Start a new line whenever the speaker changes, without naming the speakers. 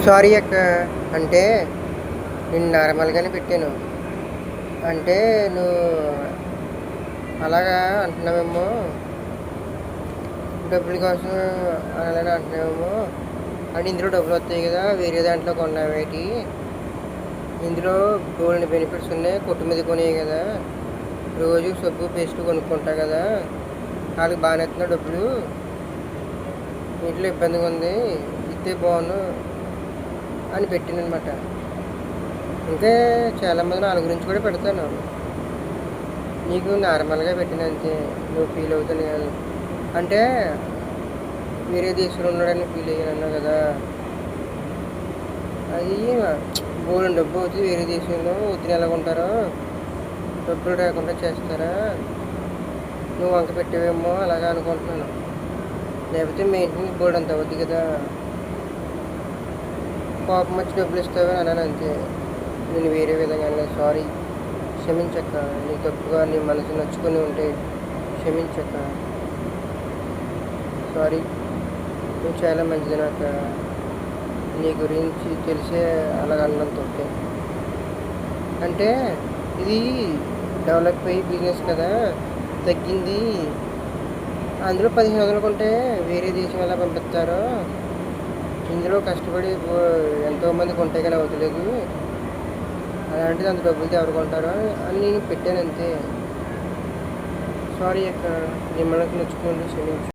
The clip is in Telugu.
సారీ అక్క. అంటే నేను నార్మల్గానే పెట్టాను. అంటే నువ్వు అలాగా అంటున్నావేమో, డబ్బుల కోసం అలానే అంటున్నావేమో. అంటే ఇందులో డబ్బులు వస్తాయి కదా, వేరే దాంట్లో కొన్నావేటి, ఇందులో బోల్డెన్ని బెనిఫిట్స్ ఉన్నాయి, కొట్టు మీద కొనేవి కదా, రోజు సబ్బు పేస్ట్ కొనుక్కుంటా కదా, వాళ్ళకి బాగానే వస్తున్నా డబ్బులు, ఇంట్లో ఇబ్బందిగా ఉంది, ఇస్తే బాగుండు అని పెట్టాను అనమాట. ఇంకా చాలామంది వాళ్ళ గురించి కూడా పెడతాను. నీకు నార్మల్గా పెట్టిన అంతే, నువ్వు ఫీల్ అవుతాను కాదు. అంటే వేరే దేశంలో ఉన్నాడని ఫీల్ అయ్యాను కదా, అది బోల్డెన్ డబ్బు అవుతుంది. వేరే దేశంలో వద్దుని ఎలాగుంటారో, డబ్బులు లేకుండా చేస్తారా, నువ్వు వంక పెట్టేవేమో అలాగా అనుకుంటున్నాను. లేకపోతే మెయింటెనెన్స్ బోర్డు అంత అవుద్ది కదా, కోపం వచ్చి డబ్బులు ఇస్తావని అన్నాను అంతే. నేను వేరే విధంగా అనలేదు. సారీ, క్షమించక్క. నీ తప్పుగా నీ మనసు నచ్చుకొని ఉంటే క్షమించక్క. సారీ, నువ్వు చాలా మంచిది నాక. నీ గురించి తెలిసే అలాగ అన్నం తప్పే. అంటే ఇది డెవలప్ అయ్యి బిజినెస్ కదా, తగ్గింది. అందులో 1500 కొంటే వేరే దేశం ఎలా పంపిస్తారో, ఇందులో కష్టపడి ఎంతోమంది కొంటే కానీ అవుతలేదు, అలాంటిది అంత డబ్బులతో ఎవరు కొంటారో అని నేను పెట్టాను అంతే. సారీ అక్క, నీ మనకు నచ్చుకోండి, క్షమించు.